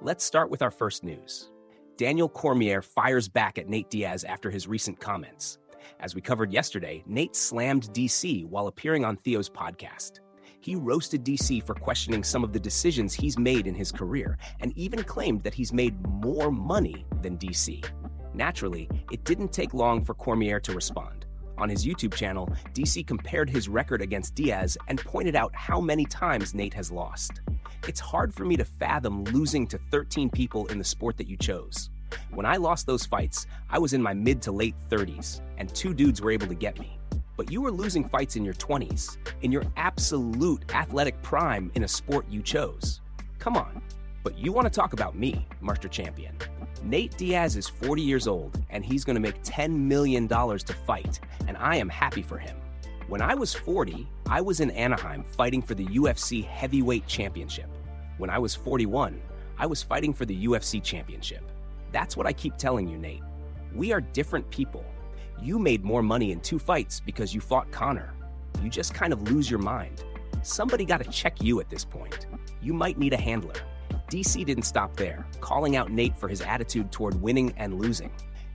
Let's start with our first news. Daniel Cormier fires back at Nate Diaz after his recent comments. As we covered yesterday, Nate slammed DC while appearing on Theo's podcast. He roasted DC for questioning some of the decisions he's made in his career and even claimed that he's made more money than DC. Naturally, it didn't take long for Cormier to respond. On his YouTube channel, DC compared his record against Diaz and pointed out how many times Nate has lost. It's hard for me to fathom losing to 13 people in the sport that you chose. When I lost those fights, I was in my mid to late 30s, and 2 dudes were able to get me. But you were losing fights in your 20s, in your absolute athletic prime in a sport you chose. Come on. But you want to talk about me, Master Champion. Nate Diaz is 40 years old, and he's going to make $10 million to fight, and I am happy for him. When I was 40, I was in Anaheim fighting for the UFC Heavyweight Championship. When I was 41, I was fighting for the UFC Championship. That's what I keep telling you, Nate. We are different people. You made more money in 2 fights because you fought Conor. You just kind of lose your mind. Somebody got to check you at this point. You might need a handler. DC didn't stop there, calling out Nate for his attitude toward winning and losing.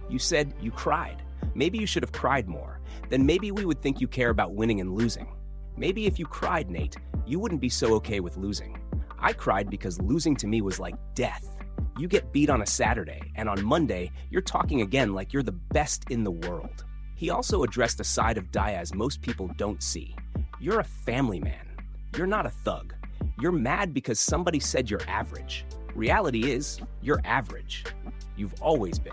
You said you cried. Maybe you should have cried more. Then maybe we would think you care about winning and losing. Maybe if you cried, Nate, you wouldn't be so okay with losing. I cried because losing to me was like death. You get beat on a Saturday, and on Monday, you're talking again like you're the best in the world. He also addressed a side of Diaz most people don't see. You're a family man. You're not a thug. You're mad because somebody said you're average. Reality is, you're average. You've always been.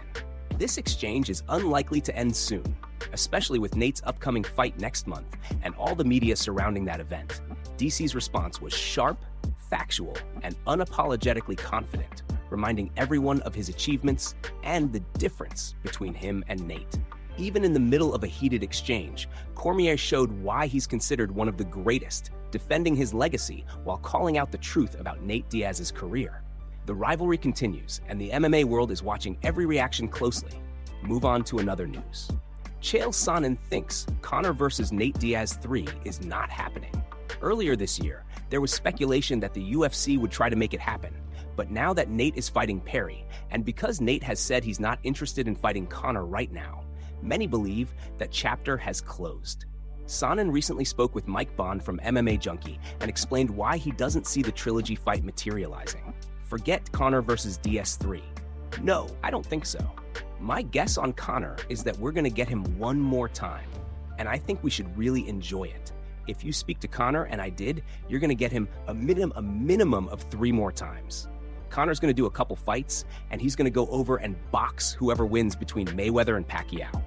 This exchange is unlikely to end soon, especially with Nate's upcoming fight next month and all the media surrounding that event. DC's response was sharp, factual, and unapologetically confident, reminding everyone of his achievements and the difference between him and Nate. Even in the middle of a heated exchange, Cormier showed why he's considered one of the greatest, defending his legacy while calling out the truth about Nate Diaz's career. The rivalry continues, and the MMA world is watching every reaction closely. Move on to another news. Chael Sonnen thinks Conor vs. Nate Diaz 3 is not happening. Earlier this year, there was speculation that the UFC would try to make it happen. But now that Nate is fighting Perry, and because Nate has said he's not interested in fighting Conor right now, many believe that chapter has closed. Sonnen recently spoke with Mike Bond from MMA Junkie and explained why he doesn't see the trilogy fight materializing. Forget Conor vs. DS3. No, I don't think so. My guess on Conor is that we're going to get him one more time, and I think we should really enjoy it. If you speak to Conor, and I did, you're going to get him a minimum of 3 more times. Conor's going to do a couple fights, and he's going to go over and box whoever wins between Mayweather and Pacquiao.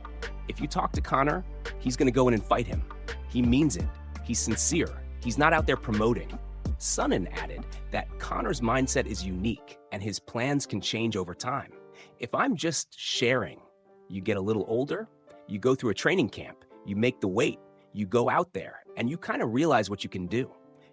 If you talk to Conor, he's going to go in and fight him. He means it. He's sincere. He's not out there promoting. Sonnen added that Conor's mindset is unique, and his plans can change over time. If I'm just sharing, you get a little older, you go through a training camp, you make the weight, you go out there, and you kind of realize what you can do.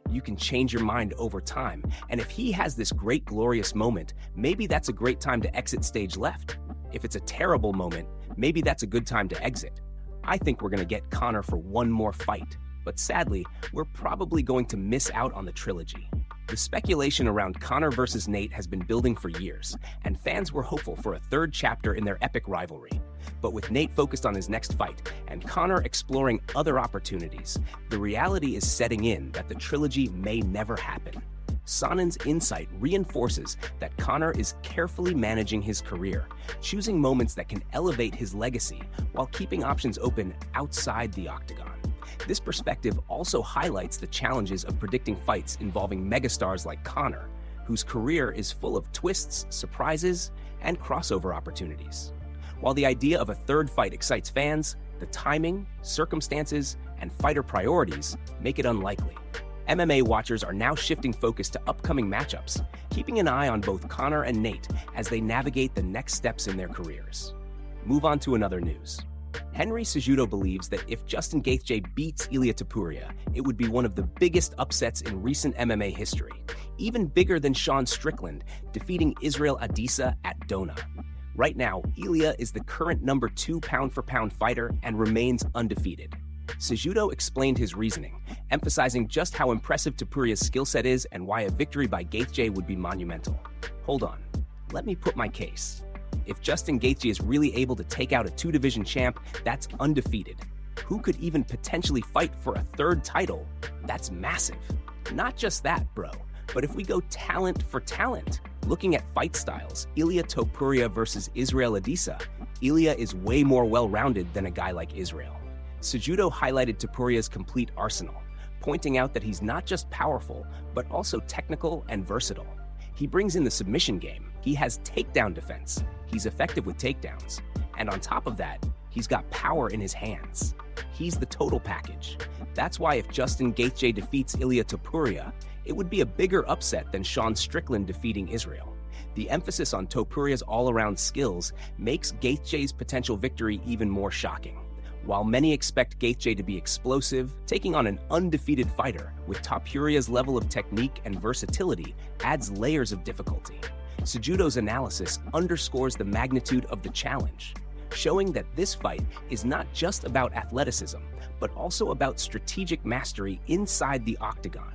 You can change your mind over time. And if he has this great, glorious moment, maybe that's a great time to exit stage left. If it's a terrible moment, maybe that's a good time to exit. I think we're going to get Conor for one more fight. But sadly, we're probably going to miss out on the trilogy. The speculation around Conor versus Nate has been building for years, and fans were hopeful for a 3rd chapter in their epic rivalry. But with Nate focused on his next fight and Conor exploring other opportunities, the reality is setting in that the trilogy may never happen. Sonnen's insight reinforces that Conor is carefully managing his career, choosing moments that can elevate his legacy while keeping options open outside the octagon. This perspective also highlights the challenges of predicting fights involving megastars like Conor, whose career is full of twists, surprises, and crossover opportunities. While the idea of a 3rd fight excites fans, the timing, circumstances, and fighter priorities make it unlikely. MMA watchers are now shifting focus to upcoming matchups, keeping an eye on both Conor and Nate as they navigate the next steps in their careers. Move on to another news. Henry Cejudo believes that if Justin Gaethje beats Ilia Topuria, it would be one of the biggest upsets in recent MMA history, even bigger than Sean Strickland defeating Israel Adesanya at Dona. Right now, Ilia is the current #2 pound-for-pound fighter and remains undefeated. Cejudo explained his reasoning, emphasizing just how impressive Topuria's skill set is and why a victory by Gaethje would be monumental. Hold on, let me put my case. If Justin Gaethje is really able to take out a two-division champ that's undefeated, who could even potentially fight for a third title? That's massive. Not just that, bro, but if we go talent for talent, looking at fight styles, Ilia Topuria versus Israel Adesanya, Ilia is way more well-rounded than a guy like Israel. Cejudo highlighted Topuria's complete arsenal, pointing out that he's not just powerful, but also technical and versatile. He brings in the submission game, he has takedown defense, he's effective with takedowns, and on top of that, he's got power in his hands. He's the total package. That's why if Justin Gaethje defeats Ilia Topuria, it would be a bigger upset than Sean Strickland defeating Israel. The emphasis on Topuria's all-around skills makes Gaethje's potential victory even more shocking. While many expect Gaethje to be explosive, taking on an undefeated fighter with Topuria's level of technique and versatility adds layers of difficulty. Cejudo's analysis underscores the magnitude of the challenge, showing that this fight is not just about athleticism, but also about strategic mastery inside the octagon.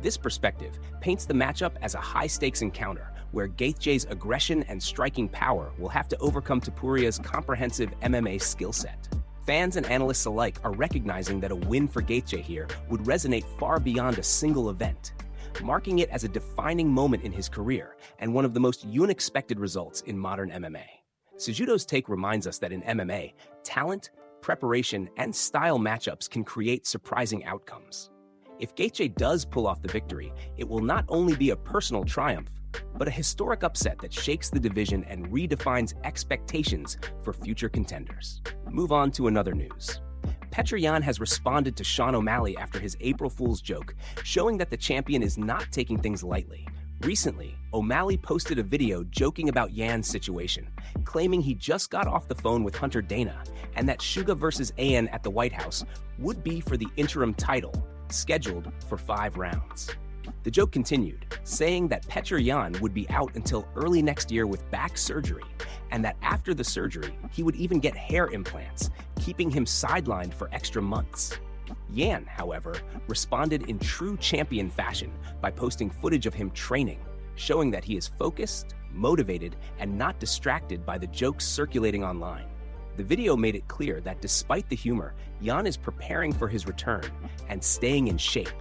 This perspective paints the matchup as a high-stakes encounter where Gaethje's aggression and striking power will have to overcome Topuria's comprehensive MMA skill set. Fans and analysts alike are recognizing that a win for Gaethje here would resonate far beyond a single event, marking it as a defining moment in his career and one of the most unexpected results in modern MMA. Cejudo's take reminds us that in MMA, talent, preparation, and style matchups can create surprising outcomes. If Gaethje does pull off the victory, it will not only be a personal triumph, but a historic upset that shakes the division and redefines expectations for future contenders. Move on to another news. Petr Yan has responded to Sean O'Malley after his April Fool's joke, showing that the champion is not taking things lightly. Recently, O'Malley posted a video joking about Yan's situation, claiming he just got off the phone with Hunter Dana and that Suga vs. An at the White House would be for the interim title, scheduled for 5 rounds. The joke continued, saying that Petr Yan would be out until early next year with back surgery, and that after the surgery, he would even get hair implants, keeping him sidelined for extra months. Yan, however, responded in true champion fashion by posting footage of him training, showing that he is focused, motivated, and not distracted by the jokes circulating online. The video made it clear that despite the humor, Yan is preparing for his return and staying in shape,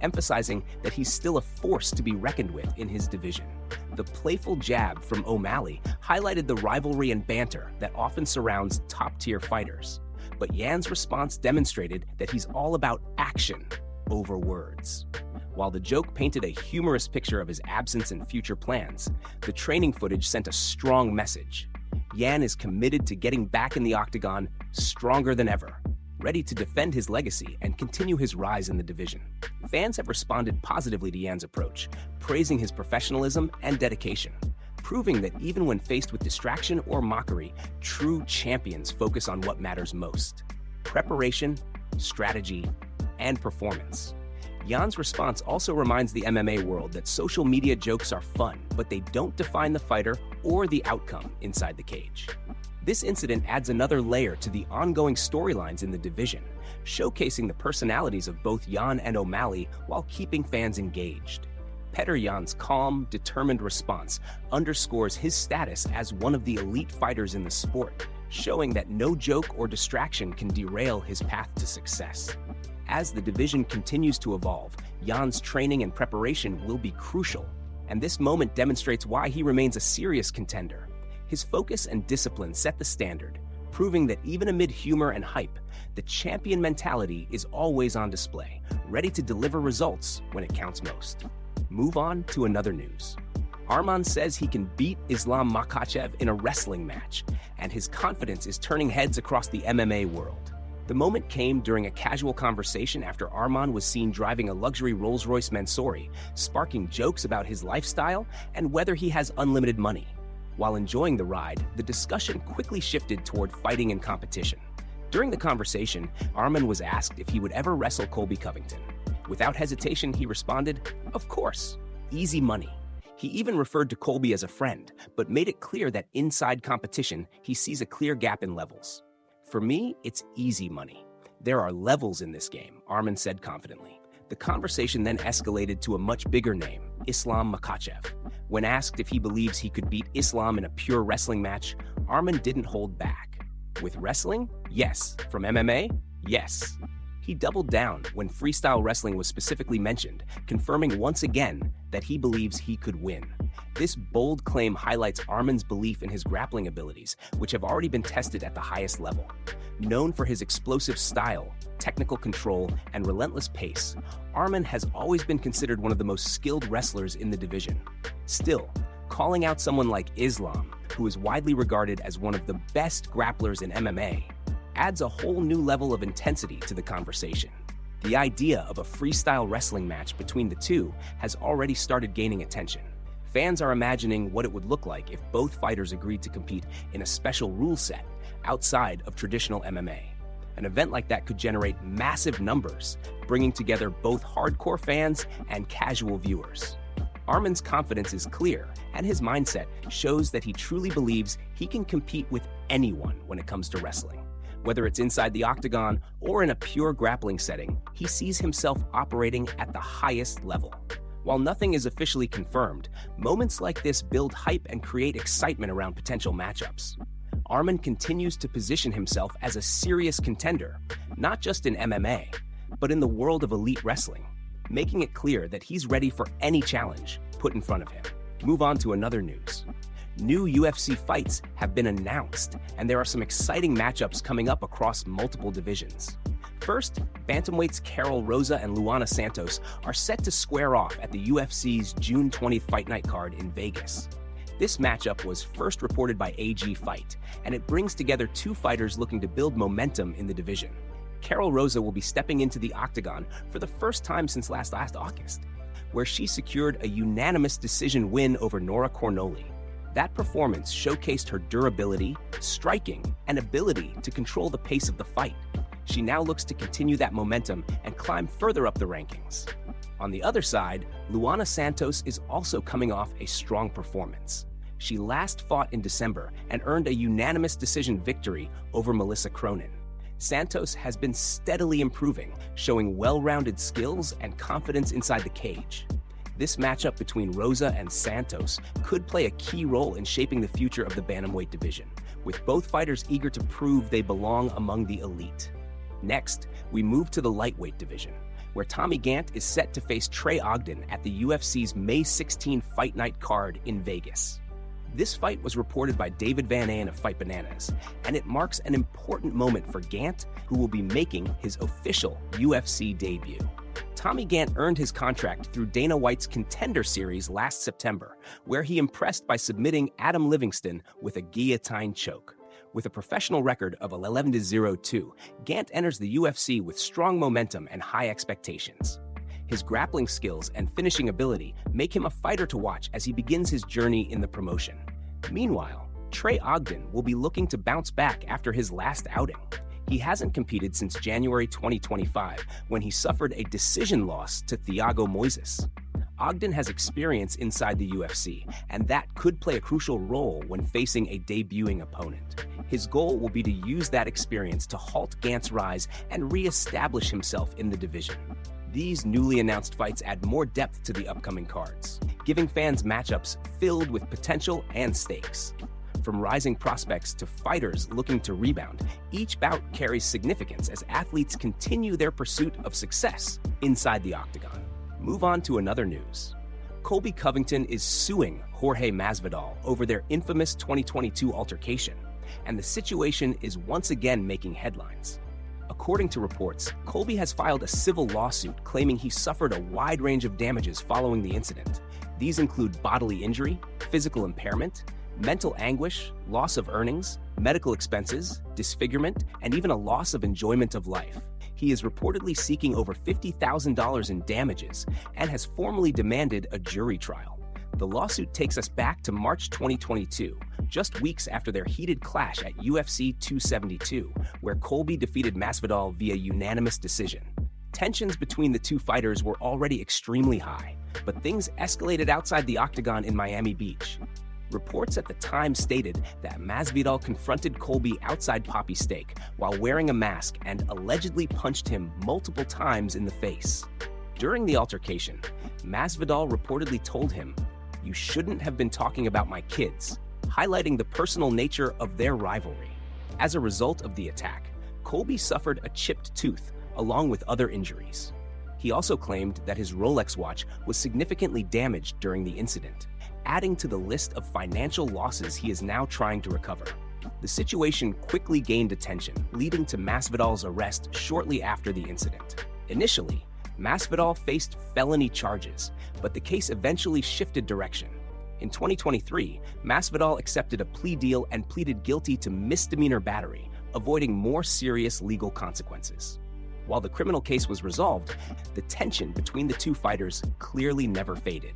emphasizing that he's still a force to be reckoned with in his division. The playful jab from O'Malley highlighted the rivalry and banter that often surrounds top-tier fighters. But Yan's response demonstrated that he's all about action over words. While the joke painted a humorous picture of his absence and future plans, the training footage sent a strong message. Yan is committed to getting back in the octagon stronger than ever, ready to defend his legacy and continue his rise in the division. Fans have responded positively to Yan's approach, praising his professionalism and dedication, proving that even when faced with distraction or mockery, true champions focus on what matters most: preparation, strategy, and performance. Yan's response also reminds the MMA world that social media jokes are fun, but they don't define the fighter or the outcome inside the cage. This incident adds another layer to the ongoing storylines in the division, showcasing the personalities of both Yan and O'Malley while keeping fans engaged. Petr Yan's calm, determined response underscores his status as one of the elite fighters in the sport, showing that no joke or distraction can derail his path to success. As the division continues to evolve, Yan's training and preparation will be crucial, and this moment demonstrates why he remains a serious contender. His focus and discipline set the standard, proving that even amid humor and hype, the champion mentality is always on display, ready to deliver results when it counts most. Move on to another news. Arman says he can beat Islam Makhachev in a wrestling match, and his confidence is turning heads across the MMA world. The moment came during a casual conversation after Arman was seen driving a luxury Rolls-Royce Mansory, sparking jokes about his lifestyle and whether he has unlimited money. While enjoying the ride, the discussion quickly shifted toward fighting and competition. During the conversation, Arman was asked if he would ever wrestle Colby Covington. Without hesitation, he responded, "Of course, easy money." He even referred to Colby as a friend, but made it clear that inside competition, he sees a clear gap in levels. "For me, it's easy money. There are levels in this game, Arman said confidently. The conversation then escalated to a much bigger name, Islam Makhachev. When asked if he believes he could beat Islam in a pure wrestling match, Arman didn't hold back. With wrestling? Yes. From MMA? Yes. He doubled down when freestyle wrestling was specifically mentioned, confirming once again that he believes he could win. This bold claim highlights Arman's belief in his grappling abilities, which have already been tested at the highest level. Known for his explosive style, technical control, and relentless pace, Arman has always been considered one of the most skilled wrestlers in the division. Still, calling out someone like Islam, who is widely regarded as one of the best grapplers in MMA, adds a whole new level of intensity to the conversation. The idea of a freestyle wrestling match between the two has already started gaining attention. Fans are imagining what it would look like if both fighters agreed to compete in a special rule set outside of traditional MMA. An event like that could generate massive numbers, bringing together both hardcore fans and casual viewers. Arman's confidence is clear, and his mindset shows that he truly believes he can compete with anyone when it comes to wrestling. Whether it's inside the octagon or in a pure grappling setting, he sees himself operating at the highest level. While nothing is officially confirmed, moments like this build hype and create excitement around potential matchups. Arman continues to position himself as a serious contender, not just in MMA, but in the world of elite wrestling, making it clear that he's ready for any challenge put in front of him. Move on to another news. New UFC fights have been announced, and there are some exciting matchups coming up across multiple divisions. First, bantamweights Karol Rosa and Luana Santos are set to square off at the UFC's June 20th Fight Night card in Vegas. This matchup was first reported by AG Fight, and it brings together two fighters looking to build momentum in the division. Karol Rosa will be stepping into the octagon for the first time since last August, where she secured a unanimous decision win over Nora Cornoli. That performance showcased her durability, striking, and ability to control the pace of the fight. She now looks to continue that momentum and climb further up the rankings. On the other side, Luana Santos is also coming off a strong performance. She last fought in December and earned a unanimous decision victory over Melissa Cronin. Santos has been steadily improving, showing well-rounded skills and confidence inside the cage. This matchup between Rosa and Santos could play a key role in shaping the future of the bantamweight division, with both fighters eager to prove they belong among the elite. Next, we move to the lightweight division, where Tommy Gant is set to face Trey Ogden at the UFC's May 16 Fight Night card in Vegas. This fight was reported by David Van Ayen of Fight Bananas, and it marks an important moment for Gant, who will be making his official UFC debut. Tommy Gant earned his contract through Dana White's Contender Series last September, where he impressed by submitting Adam Livingston with a guillotine choke. With a professional record of 11-0-2, Gant enters the UFC with strong momentum and high expectations. His grappling skills and finishing ability make him a fighter to watch as he begins his journey in the promotion. Meanwhile, Trey Ogden will be looking to bounce back after his last outing. He hasn't competed since January 2025, when he suffered a decision loss to Thiago Moises. Ogden has experience inside the UFC, and that could play a crucial role when facing a debuting opponent. His goal will be to use that experience to halt Gant's rise and re-establish himself in the division. These newly announced fights add more depth to the upcoming cards, giving fans matchups filled with potential and stakes. From rising prospects to fighters looking to rebound, each bout carries significance as athletes continue their pursuit of success inside the octagon. Move on to another news. Colby Covington is suing Jorge Masvidal over their infamous 2022 altercation, and the situation is once again making headlines. According to reports, Colby has filed a civil lawsuit claiming he suffered a wide range of damages following the incident. These include bodily injury, physical impairment, mental anguish, loss of earnings, medical expenses, disfigurement, and even a loss of enjoyment of life. He is reportedly seeking over $50,000 in damages and has formally demanded a jury trial. The lawsuit takes us back to March 2022, just weeks after their heated clash at UFC 272, where Colby defeated Masvidal via unanimous decision. Tensions between the two fighters were already extremely high, but things escalated outside the octagon in Miami Beach. Reports at the time stated that Masvidal confronted Colby outside Poppy Steak while wearing a mask and allegedly punched him multiple times in the face. During the altercation, Masvidal reportedly told him, "You shouldn't have been talking about my kids," highlighting the personal nature of their rivalry. As a result of the attack, Colby suffered a chipped tooth along with other injuries. He also claimed that his Rolex watch was significantly damaged during the incident, adding to the list of financial losses he is now trying to recover. The situation quickly gained attention, leading to Masvidal's arrest shortly after the incident. Initially, Masvidal faced felony charges, but the case eventually shifted direction. In 2023, Masvidal accepted a plea deal and pleaded guilty to misdemeanor battery, avoiding more serious legal consequences. While the criminal case was resolved, the tension between the two fighters clearly never faded.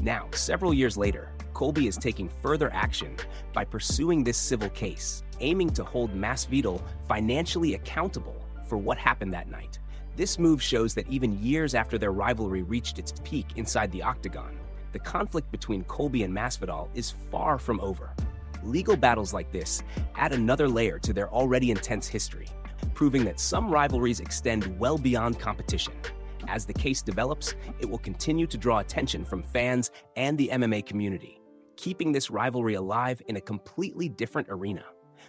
Now, several years later, Colby is taking further action by pursuing this civil case, aiming to hold Masvidal financially accountable for what happened that night. This move shows that even years after their rivalry reached its peak inside the octagon, the conflict between Colby and Masvidal is far from over. Legal battles like this add another layer to their already intense history, proving that some rivalries extend well beyond competition. As the case develops, it will continue to draw attention from fans and the MMA community, keeping this rivalry alive in a completely different arena,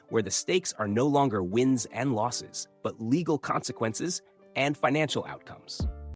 where the stakes are no longer wins and losses, but legal consequences and financial outcomes.